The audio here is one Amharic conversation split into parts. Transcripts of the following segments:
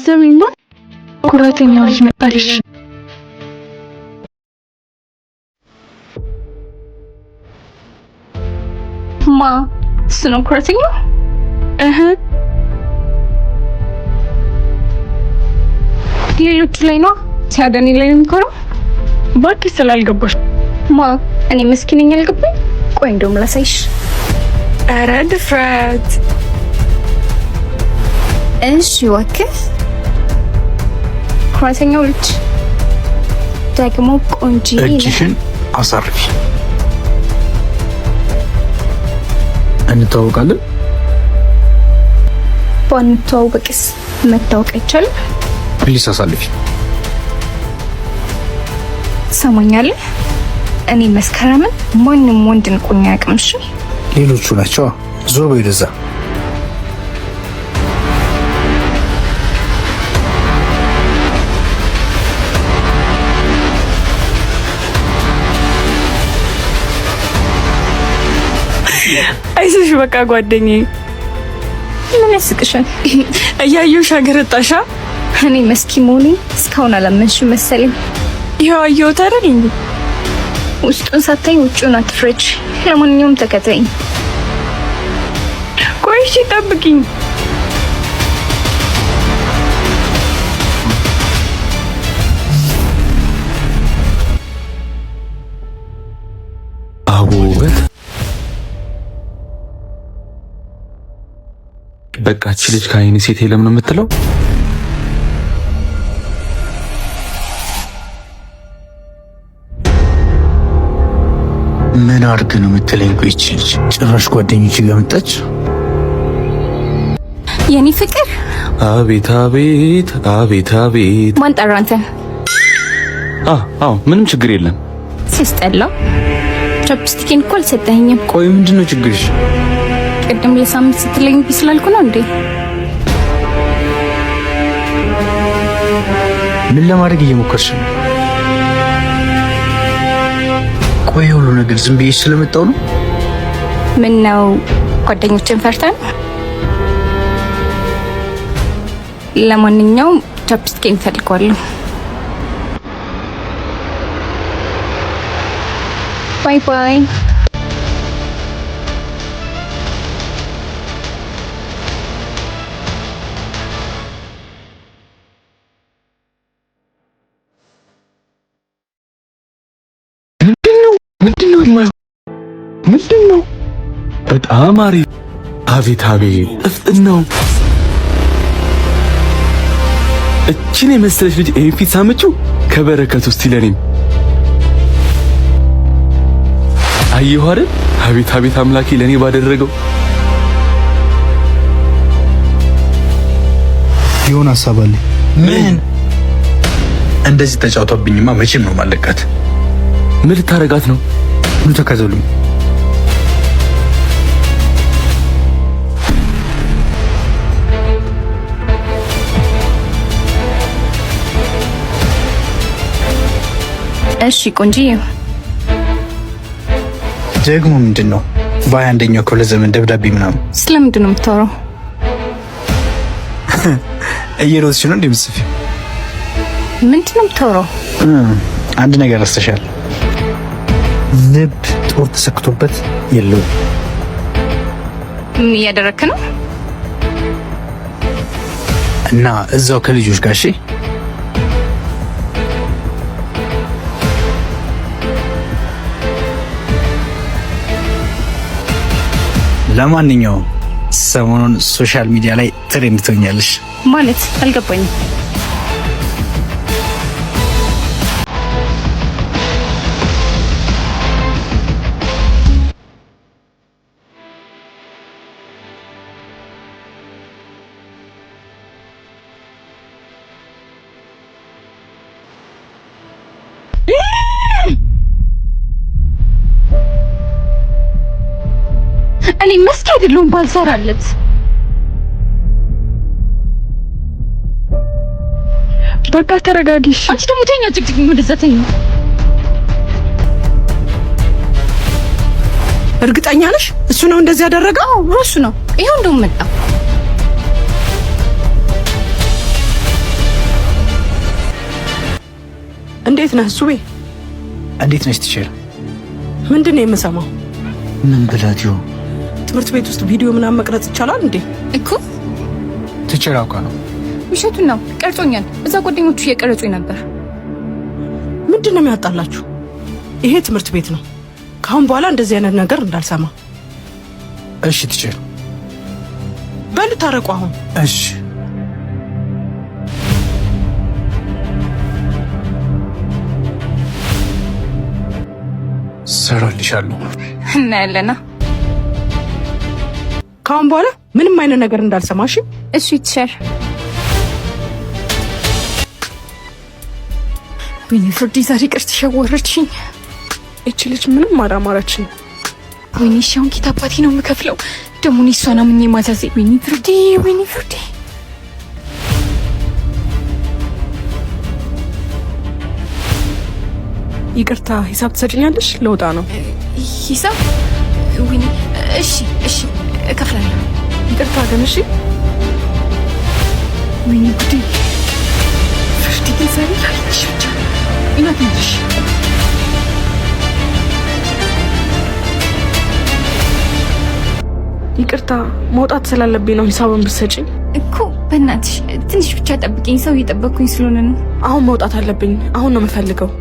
አሰሚማ ኩራተኛው ልጅ መጣልሽ። ማ ስኖ ኩራተኛው ሌሎቹ ላይ ነው ሲያደኒ ላይ ነው የሚኮረው። ባክሽ ስላልገባሽ ማ እኔ መስኪነኛ አልገባኝ። ቆይ እንደውም ላሳይሽ። ኧረ ድፍረት። እሺ ወክፍ ኩራተኛው ልጅ ደግሞ ቆንጆ እጅሽን አሳርፊ። እንተዋወቃለን። ባንተዋወቅስ መታወቅ አይቻልም? ፕሊስ አሳልፊ። ሰማኛለህ? እኔ መስከረምን ማንም ወንድ ንቆኝ አያውቅም። እሺ ሌሎቹ ናቸው። ዞር በይ ወደዛ። አይዞሽ በቃ ጓደኛዬ። ምን ያስቅሻል? እያየሁሽ አገረጣሻ። እኔ መስኪ መሆኔ እስካሁን አላመንሽም መሰለኝ። ይኸው አየሁት አይደል እንዴ? ውስጡን ሳታይ ውጪውን አትፍረጅ። ለማንኛውም ተከተይኝ። ቆይ እሺ ጠብቂኝ። አቦበት በቃ እቺ ልጅ ከአይኔ ሴት የለም ነው የምትለው? ምን አድርግ ነው የምትለኝ? ቆይ እቺ ልጅ ጭራሽ ጓደኞች ጋር መጣች። የኔ ፍቅር አቤት አቤት አቤት አቤት። ማን ጠራ አንተን? አዎ ምንም ችግር የለም። ሲስጠላ ቻፕስቲኬን እኮ አልሰጠኸኝም። ቆይ ምንድነው ችግርሽ? ቅድም ለሳምንት ስትለኝ ቢስላልኩ ነው እንዴ? ምን ለማድረግ እየሞከርሽ ነው? ቆይ ሁሉ ነገር ዝም ብዬሽ ስለመጣው ነው? ምን ነው ጓደኞችን ፈርተን? ለማንኛውም ቻፕስቲኬን ፈልገዋለሁ። ባይ ባይ። ምንድነው? በጣም አሪፍ። አቤት አቤት እፍጥናው። እቺን የመሰለች ልጅ ይሄን ፊት ሳመችው ከበረከት ውስጥ ይለኔም አየሁ አይደል? አቤት አቤት አምላኬ ለኔ ባደረገው። የሆነ ሀሳብ አለኝ። ምን? እንደዚህ ተጫውቶብኝማ መቼም ነው ማለቃት። ምን ልታረጋት ነው? ኑ ተከተሉኝ። እሺ ቆንጂዬ። ደግሞ ምንድነው? በ21ኛው ክፍለ ዘመን ደብዳቤ ምናምን ስለምንድን ነው የምታወራው? እየሮጥሽ ነው እንደምትጽፊው? ምንድን ነው የምታወራው? አንድ ነገር ረስተሻል። ልብ ጦር ተሰክቶበት የለውም። ምን እያደረክ ነው? እና እዛው ከልጆች ጋር እሺ። ለማንኛውም ሰሞኑን ሶሻል ሚዲያ ላይ ትሬንድ ትሆኛለሽ። ማለት አልገባኝም። እኔ መስኪ አይደለሁም ባልሰራለት። በቃ ተረጋጊሽ። አንቺ ደግሞ ተኛ፣ ጭቅጭቅ ወደዛ ተኛ። እርግጠኛ ነሽ እሱ ነው እንደዚህ ያደረገው? እሱ ነው። ይሄው እንደውም መጣ። እንዴት ነህ ሱቤ? እንዴት ነሽ ቲቸር? ምንድን ነው የምሰማው? ምን ብላት ይሆን? ትምህርት ቤት ውስጥ ቪዲዮ ምናምን መቅረጽ ይቻላል እንዴ? እኮ ቲቸር አውቃ ነው። ውሸቱን ነው። ቀርጾኛል። እዛ ጓደኞቹ እየቀረጹኝ ነበር። ምንድን ነው የሚያጣላችሁ? ይሄ ትምህርት ቤት ነው። ከአሁን በኋላ እንደዚህ አይነት ነገር እንዳልሰማ። እሺ ቲቸር። በሉ ታረቁ አሁን። እሺ ሰራልሻለሁ። እናያለና ከአሁን በኋላ ምንም አይነት ነገር እንዳልሰማሽ። እሺ ቲቸር። ወይኔ ፍርዲ ዛሬ ቅርት ሸወረችኝ። እቺ ልጅ ምንም አላማረችኝ። ወይኔ ሻውን ኪታ አባቴ ነው የምከፍለው። ደግሞ እኔ እሷን አምኜ ማዛዜ። ወይኔ ፍርዲ፣ ወይኔ ፍርዲ። ይቅርታ ሂሳብ ትሰጭኛለሽ? ለውጣ ነው። ሂሳብ? ወይኔ እሺ፣ እሺ እከፍላለሁ። ይቅርታ ግን እሺ። ወይኔ ጉዴ። ፍርዲ ግን ዛሬ ላለች ብቻ ይናትንሽ። ይቅርታ መውጣት ስላለብኝ ነው ሂሳቡን ብትሰጪኝ። እኮ በእናትሽ ትንሽ ብቻ ጠብቂኝ። ሰው እየጠበቅኩኝ ስለሆነ ነው። አሁን መውጣት አለብኝ። አሁን ነው የምፈልገው።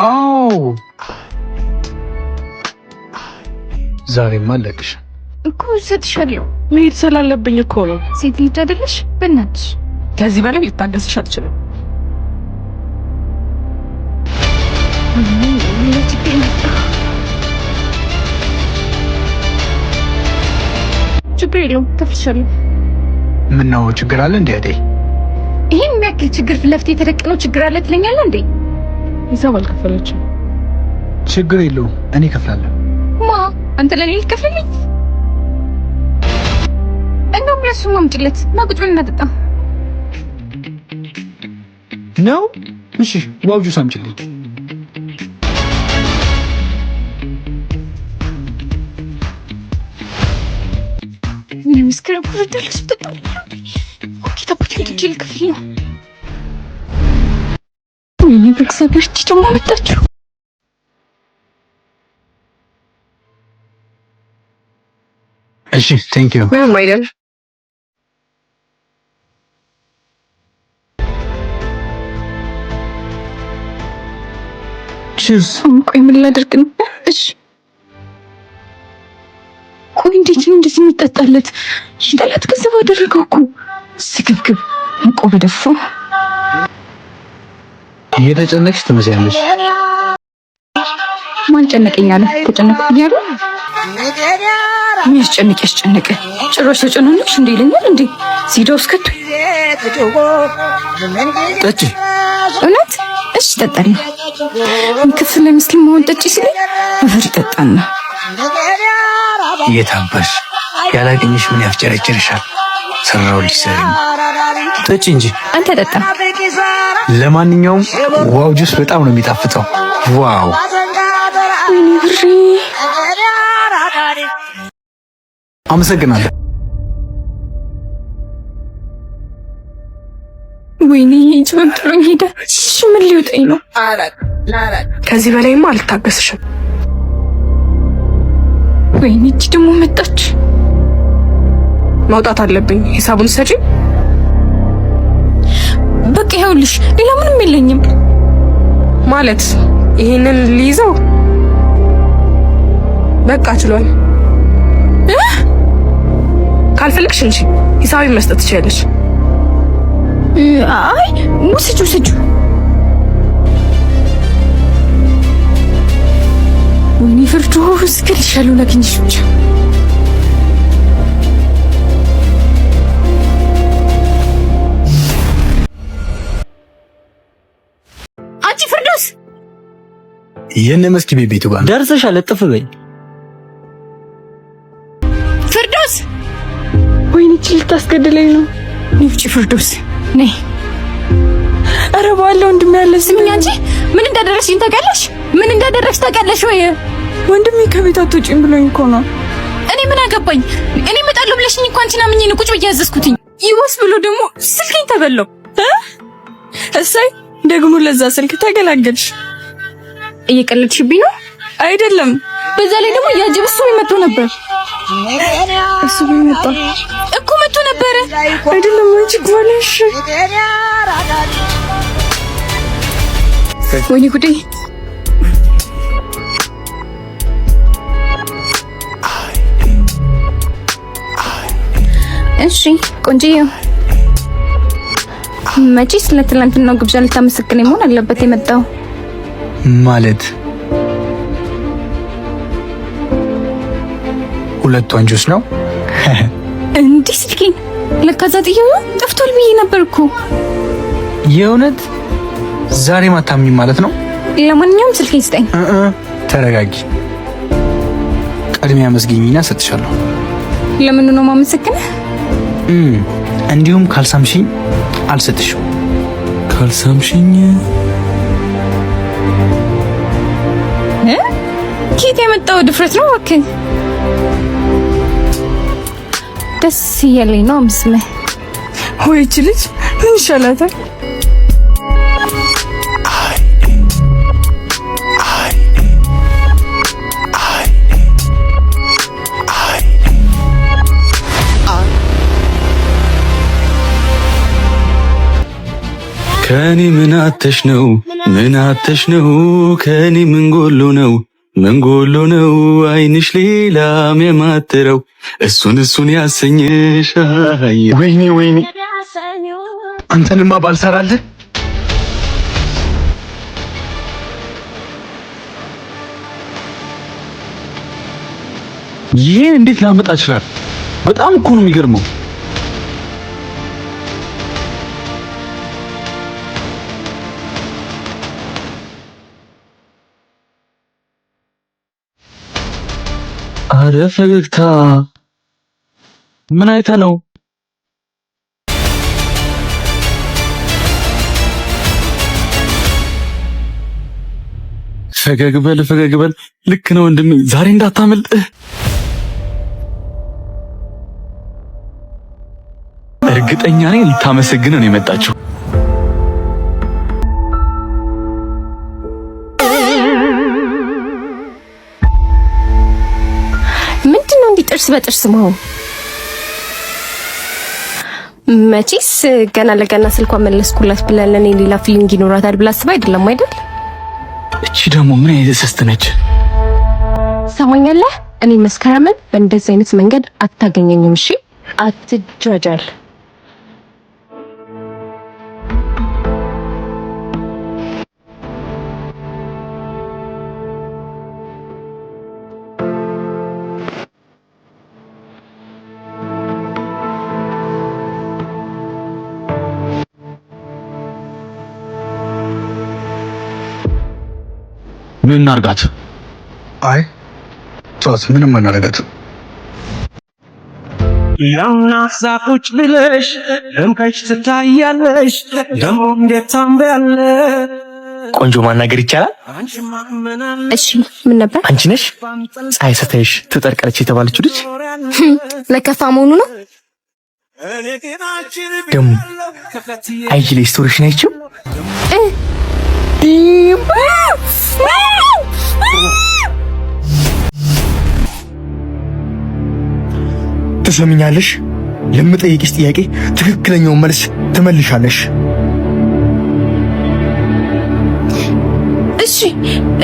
አው ዛሬማ አለቅሽ እኮ እሰጥሻለሁ። መሄድ ስላለብኝ እኮ ነው። ሴት ልጅ አይደለሽ? በእናትሽ ከዚህ በላይ ልታገስሽ አልችልም። ችግር የለውም ከፍልሻለሁ። ምነው ችግር አለ እንዴ? አደይ ይሄን የሚያክል ችግር ፊት ለፊት የተደቀነው ችግር አለ ትለኛለህ እንዴ? ሂሳብ አልከፈለችም። ችግር የለውም እኔ እከፍላለሁ። ማ አንተ ለኔ ልትከፍልልኝ? እንደውም ለእሱም አምጪለት እና ቁጭ ብለን እናጠጣ ነው። እሺ ዋው ጁስ አምጪልኝ። ምን ምስክር ብርዳልሽ ተጣጣ ኦኬ ታፖቴ ልጅ ልክፍል ነው። ወይኔ በእግዚአብሔር ደግሞ መጣችሁ። እሺ ቴንክ ዩ። ምንም አይደል። ቺርስ። ቆይ ምን ላድርግ ነው? እሺ ቆይ እንዴት ነው እንደዚህ የሚጠጣለት? ይጠላት ከሰባ አደረገው እኮ ስግብግብ እንቆ በደፋ። እየተጨነቅሽ ትመስያለሽ። ማን ጨነቀኝ አለ? ተጨነቅኩኝ አለ? ምን ያስጨንቅ ያስጨነቀ? ጭራሽ ተጨናነቅሽ እንዴ ይለኛል እንዴ? ሲዳውስ ከቱ ጠጪ። እውነት? እሺ እጠጣለሁ። ክፍል ላይ ምስኪን መሆን ጠጪ ሲለኝ አፈር ይጠጣና እየታበሽ ያላገኘሽ ምን ያፍጨረጭርሻል? ሰራውልሽ ሰሪ ጠጪ እንጂ አንተ ጠጣ። ለማንኛውም ዋው ጁስ በጣም ነው የሚጣፍጠው። ዋው ወይኔ ብሬ። አመሰግናለሁ። ወይኔ ጭምጥሎኝ ሄደ። እሺ ምን ሊውጠኝ ነው? ከዚህ በላይማ አልታገስሽም። ወይኔ እቺ ደግሞ መጣች። መውጣት አለብኝ። ሂሳቡን ሰጪ። በቃ ይኸውልሽ ሌላ ምንም የለኝም። ማለት ይሄንን ሊይዘው በቃ ችሏል። ካልፈልግሽ እንጂ ሂሳቤን መስጠት ትችያለሽ። አይ ውስጁ ውስጁ። ወይኔ ፍርዱ እስክልሻለሁ ላግኝሽ ብቻ። አንቺ ፍርዱስ የነ መስኪ ቤቱ ጋር ደርሰሻል። እጥፍ በይ ፍርዱስ። ወይኔ እቺ ልታስገድለኝ ነው። ውጪ ፍርዱስ ነይ። ኧረ ባለው ወንድም ያለ ስሚኝ አንቺ ምን እንዳደረግሽኝ ታውቂያለሽ? ምን እንዳደረግሽ ታውቂያለሽ ወይ? ወንድሜ ከቤት አትወጪም ብሎኝ እኮ ነው። እኔ ምን አገባኝ? እኔ እመጣለሁ ብለሽኝ እኮ አንቺን አምኜ ነው ቁጭ ብዬ ያዘዝኩትኝ። ይወስ ብሎ ደግሞ ስልኬን ተበላው። እሰይ ደግሞ ለዛ ስልክ ተገላገልሽ። እየቀለድሽብኝ ነው? አይደለም። በዛ ላይ ደግሞ ያጅብ እሱ መጥቶ ነበር። እሱ መጣ እኮ መጥቶ ነበር። አይደለም አንቺ ጓለሽ። ወይኔ ጉዴ! እሺ ቆንጆዬ፣ መቼስ ስለ ትናንትናው ግብዣ ልታመሰግነኝ መሆን አለበት የመጣው ማለት ሁለቱ አንጁስ ነው እንዴ? ስልኬን ለካ ዛጥየው ጠፍቷል ብዬ ነበርኩ። የእውነት ዛሬ ማታምኝ ማለት ነው? ለማንኛውም ስልኬን ስጠኝ። ተረጋጊ። ቀድሜ አመስግኝና ሰጥሻለሁ። ለምን ነው ማመሰግነህ? እንዲሁም ካልሳምሽኝ አልሰጥሽም። ካልሳምሽኝ ኬት የመጣው ድፍረት ነው እባክህ። ደስ እያለኝ ነው ምስለህ። ወይ እቺ ልጅ ምን ይሻላታል? ከኔ ምን አተሽ ነው? ምን አተሽ ነው? ከኔ ምን ጎሎ ነው? ምን ጎሎ ነው? አይንሽ ሌላ የሚያማትረው እሱን ያሰኘሽ። ወይኔ ወይኔ አንተንማ ባልሰራልህ። ይሄን እንዴት ላመጣ ይችላል? በጣም እኮ ነው የሚገርመው። አረ ፈገግታ ምን አይተ ነው? ፈገግ በል ፈገግ በል። ልክ ነው ወንድሜ፣ ዛሬ እንዳታመልጥ። እርግጠኛ ነኝ ልታመሰግን ነው የመጣችው። ምንድነው እንዲህ ጥርስ በጥርስ መሆን? መቼስ ገና ለገና ስልኳን መለስኩላት ብለን ለኔ ሌላ ፊሊንግ ይኖራታል ብላ አስባ አይደለም አይደል? እቺ ደግሞ ምን አይነት ስስት ነች? ሰማኛለህ? እኔ መስከረምን በእንደዚህ አይነት መንገድ አታገኘኝም። እሺ አትጃጃል። ምን እናርጋት? አይ ቷት ምንም አናረጋት። ያውና ዛፎች ብለሽ ደምቀሽ ትታያለሽ፣ ደሞ እንዴት ታምሪያለሽ። ቆንጆ ማናገር ይቻላል? እሺ ምን ነበር? አንቺ ነሽ ፀሐይ ሰተሽ ትጠርቀለች የተባለችው ልጅ? ለከፋ መሆኑ ነው ደሞ አይጂ ላይ ስቶሪሽን አይቼው ትሰሚኛለሽ? ለምጠይቅሽ ጥያቄ ትክክለኛውን መልስ ትመልሻለሽ።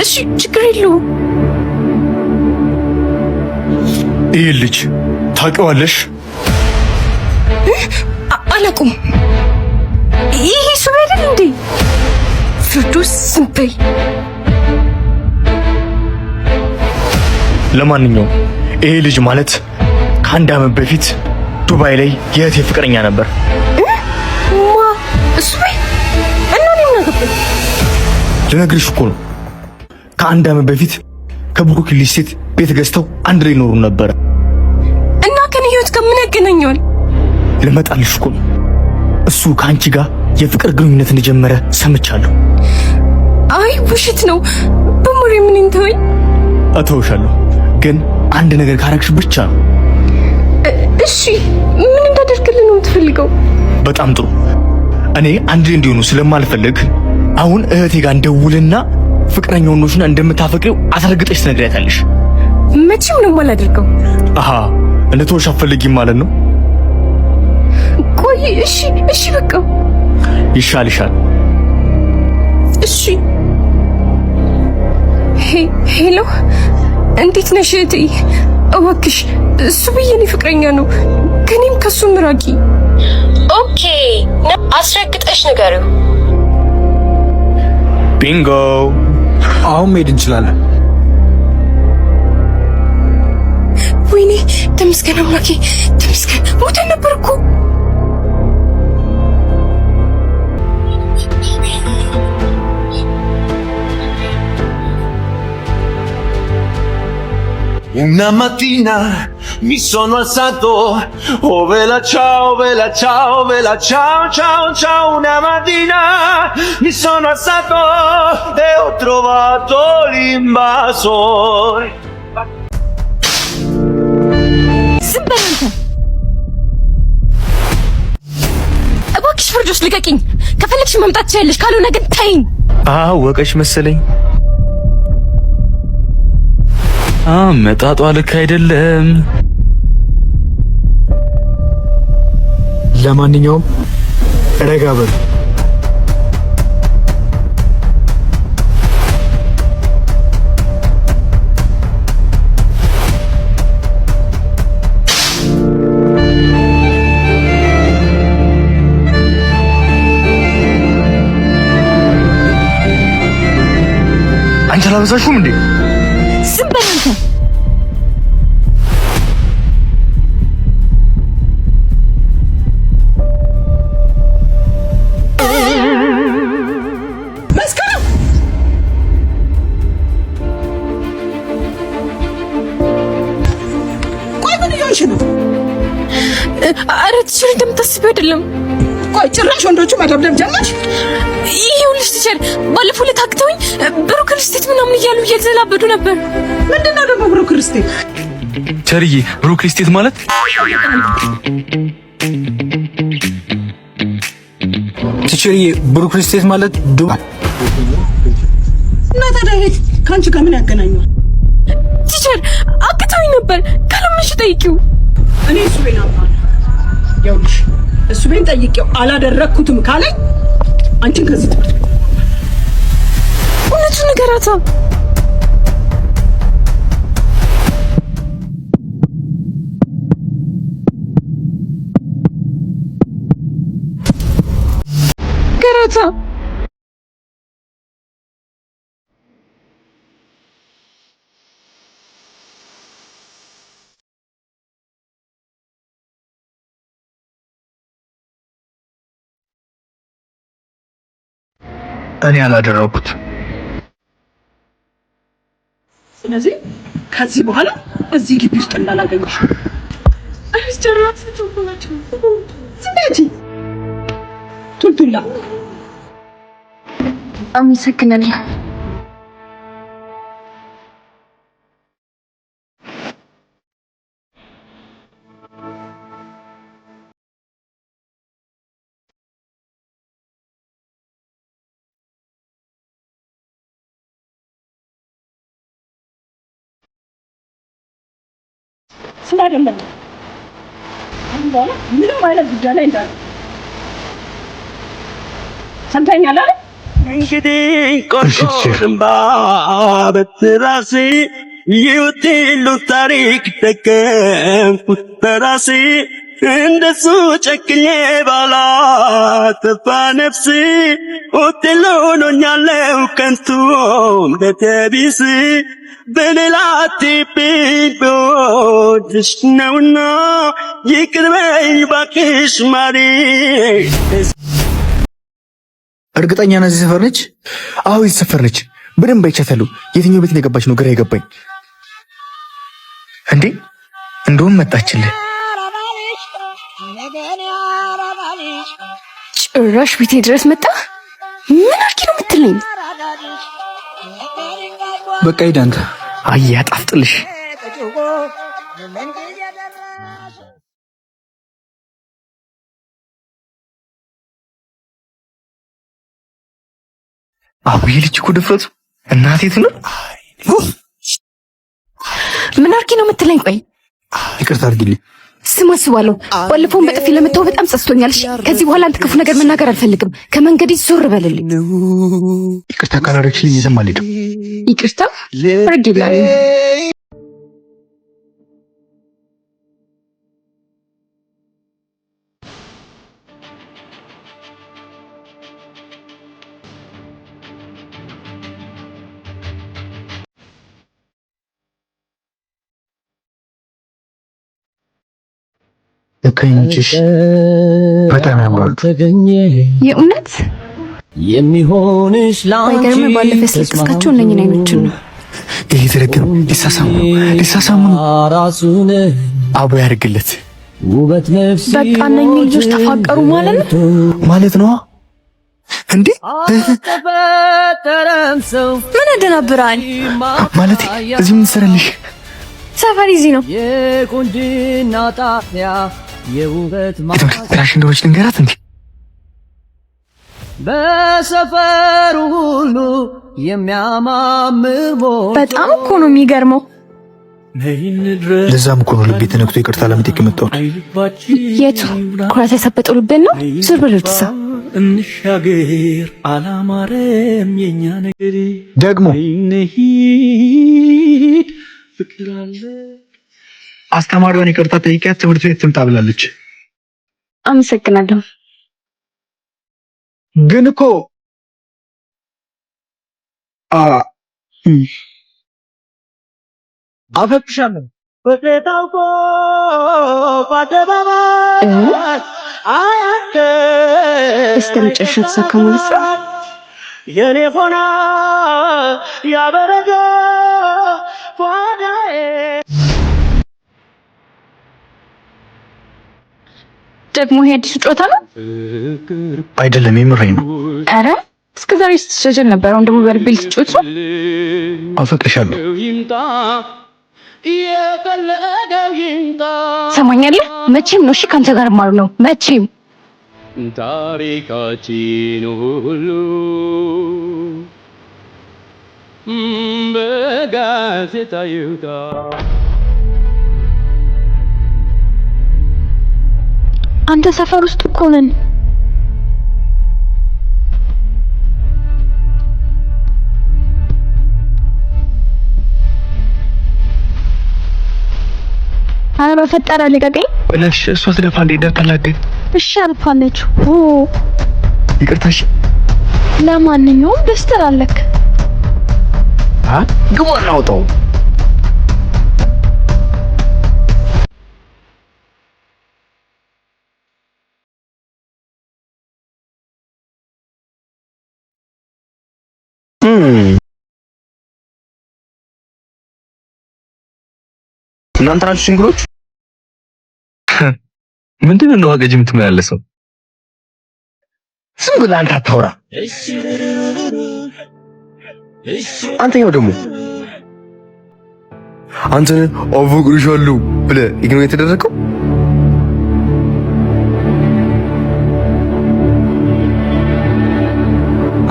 እሺ ችግር የለውም። ይህ ልጅ ታውቂዋለሽ? አላውቅም። ይሄ ሰው አይደል እንዴ? ፍርዱስ ዝም በይ። ለማንኛውም ይሄ ልጅ ማለት ከአንድ ዓመት በፊት ዱባይ ላይ የእህቴ ፍቅረኛ ነበር። እሱ በይ እና እኔ ምን አገባኝ? ልነግርሽ እኮ ነው። ከአንድ ዓመት በፊት ከብሩክ ሊስቴት ቤት ገዝተው አንድ ላይ ይኖሩ ነበር። እና ከኔ ህይወት ጋር ምን ያገናኘዋል? ልመጣልሽ እኮ ነው። እሱ ከአንቺ ጋር የፍቅር ግንኙነት እንደጀመረ ሰምቻለሁ። አይ ውሸት ነው። በሞሪ ምን እንተወኝ። እተውሻለሁ፣ ግን አንድ ነገር ካረግሽ ብቻ ነው። እሺ ምን እንዳደርግልህ ነው የምትፈልገው? በጣም ጥሩ። እኔ አንድ ላይ እንዲሆኑ ስለማልፈልግ አሁን እህቴ ጋር እንደውልና ፍቅረኛው ነውና እንደምታፈቅሪው አስረግጠሽ ትነግሪያታለሽ። መቼም ነው የማላደርገው። አሃ እንድትወሽ አትፈልጊም ማለት ነው? ቆይ እሺ በቃ ይሻልሻል። እሺ ሄሎ፣ እንዴት ነሽ እህቴ? እባክሽ እሱ ብዬኔ ፍቅረኛ ነው፣ ከኔም ከሱ ምራቂ። ኦኬ አስረግጠሽ ንገሪው። ቢንጎ! አሁን መሄድ እንችላለን። ወይኔ ተመስገን አምላኬ፣ ተመስገን። ሞተን ነበር እኮ። Una mattina mi sono alzato, oh vela ciao, ciao, ciao. Una mattina mi sono alzato e ho trovato l'invasore. ዝም በል አንተ። እባክሽ ፍርዶስ ልቀቂኝ። ከፈለግሽ መምጣት ትችያለሽ፣ ካልሆነ ግን ተይኝ። አወቀሽ መሰለኝ። መጣጧ ልክ አይደለም። ለማንኛውም ረጋ በሉ። አንቺ አላበዛሽውም እንዴ? ዝም በል አንተ። መስከረም ቆይ ምን እየሆንሽ ነው? ኧረ ቲቸር እንደምታስቢው አይደለም። ቆይ ጭራሽ ወንዶቹ መደብደብ ጀመርሽ? ይኸውልሽ ቲቸር ባለፈው ዕለት አግተውኝ ብሩክ ሪስቴት ምናምን እያሉ እየተላበዱ ነበር። ምንድነው ደግሞ ብሩክ ሪስቴት? ቸርዬ ብሩክ ሪስቴት ማለት ቲቸርዬ ብሩክ ሪስቴት ማለት ዱባይ እና ታዲያ ይሄ ከአንቺ ጋር ምን ያገናኘዋል? ቲቸር አግተውኝ ነበር፣ ካላመንሽ ጠይቂው። እኔ እሱ ቤን አምናለሁ። ይኸውልሽ እሱ ቤን ጠይቄው አላደረግኩትም ካለኝ አንቺን ከዚህ ትምህርት ቤት እውነቱን ንገራታ። ንገራታ። እኔ አላደረኩት። ስለዚህ ከዚህ በኋላ እዚህ ግቢ ውስጥ እንዳላገኝሽ። አስጨራት ተቆማችሁ። ስለዚህ ቱልቱላ አመሰግናለሁ። ስላይደለም አሁን በኋላ ምንም አይነት ጉዳይ ላይ እንዳለ ሰምተኛል አይደል? እንግዲህ ቆርቆርምባ በትራሴ የውጤሉ ታሪክ ደገምኩት በራሴ እንደሱ ጨክኜ ባላጠፋ ነፍሴ ውጤሉ ሆኖኛለው ከንቱ እንደተቢስ በሌላ አትይብኝ ብወድሽ ነውና ይቅር በይኝ እባክሽ ማሬ። እርግጠኛ ነህ እዚህ ሰፈር ነች? አዎ እዚህ ሰፈር ነች። በደንብ አይቻታለሁ። የትኛው ቤት ነው የገባች ነው ግራ የገባኝ። እንዴ እንደውም መጣችልህ። ጭራሽ ቤቴ ድረስ መጣ። ምን አርኪ ነው የምትለኝ? በቃ ሂድ አንተ። አይ ያጣፍጥልሽ። አቡዬ ልጅ እኮ ድፍረቱ እናቴ ትነ ምን አርኪ ነው የምትለኝ? ቆይ ይቅርታ አድርጊልኝ። ስማ አስባለሁ። ባለፈውን በጥፊ ለመታው በጣም ጸጽቶኛል። እሺ ከዚህ በኋላ አንተ ክፉ ነገር መናገር አልፈልግም። ከመንገዴ ዞር በልልኝ። ይቅርታ ካላረግሽልኝ የትም አልሄድም። ይቅርታ አድርጊልኝ። ከእንጭሽ በጣም ያምራሉ። የእውነት የሚሆንሽ ባይገርም ባለፈ ስልክስካቸው እነኝን አይኖችን ነው። ይሄ ተረገም ሊሳሳሙ ራሱን አቡ ያርግለት። ውበት ነፍስ በቃ እነኝህ ልጆች ተፋቀሩ ማለት ነው እንዴ? ተፈጠረም ሰው ምን ያደናብራል ማለት እዚህ ምን ትሰራለሽ? ሰፈር እዚህ ነው። የቁንጅና ጣፊያ የውበት ትራሽ እንደሆነች ልንገራት እንዴ? በሰፈሩ ሁሉ የሚያማምር ቦታ በጣም እኮ ነው የሚገርመው። ለዛም እኮ ነው ልቤ ተነክቶ ይቅርታ ለመጠየቅ የመጣሁት። የቱ ኩራት ያሳበጠው ልቤን ነው? ዞር በል ወደዛ። እንሻገር አላማረም የኛ ነገር ደግሞ እንሂድ ፍቅር አለ። አስተማሪዋን ይቅርታ ጠይቂያት ትምህርት ቤት ትምጣ ብላለች። አመሰግናለሁ። ግን እኮ አፈቅሻለሁ በተታውቆ በአደባባይ አያተ እስከ መጨረሻ ተሳካ ማለት ነው። የኔ ሆና ያበረገ ፏዳዬ ደግሞ ይሄ አዲስ ጨዋታ ነው አይደለም፣ የምሬን ነው። አረ እስከ ዛሬ ስትሸጀል ነበር። አሁን ደግሞ በልቤ ልትጮት ነው። አፈቅርሻለሁ። ሰማኛለህ? መቼም ነው እሺ ካንተ ጋር ማሩ ነው መቼም ታሪካችን ሁሉ በጋዜጣ ይውጣ። አንተ ሰፈር ውስጥ እኮ ነን። አረ በፈጠረ ልቀቀኝ። በላሽ እሷ ስለፋ እንደ ደርታላገኝ። እሺ አልፋለች። ይቅርታሽ። ለማንኛውም ደስ ትላለክ። ግባ እናውጣው። እናንተ ናችሁ ሲንግሎች? ምንድነው ነው አገጅ የምትመላለሰው? ዝም ብለህ አንተ አታውራ። አንተኛው ደግሞ አንተን አፈቅርሻለሁ ብለህ ኢግኖር የተደረገው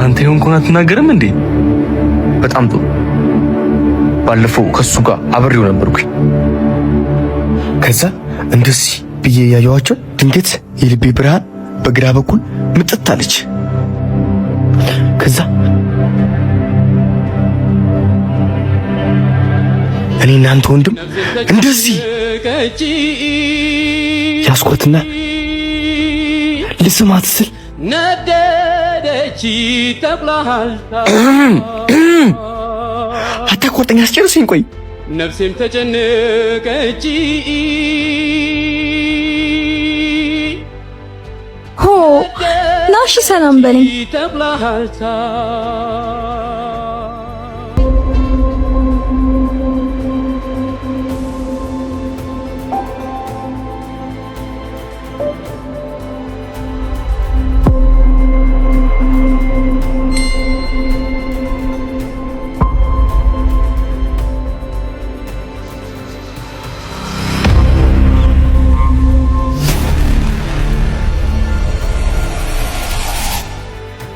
አንተ የሆንኩን አትናገርም እንዴ? በጣም ጥሩ። ባለፈው ከሱ ጋር አብሬው ነበርኩኝ። ከዛ እንደዚህ ብዬ ያየኋቸው ድንገት የልቤ ብርሃን በግራ በኩል ምጥት አለች። ከዛ እኔ እናንተ ወንድም እንደዚህ ያስቆትና ልስማት ስል ነደደች ተብላሃልታ አታቆርጠኝ፣ አስጨርሰኝ። ቆይ ነፍሴም ተጨነቀች። ሆ ናሺ ሰላም በለኝ። ተብላሃልታ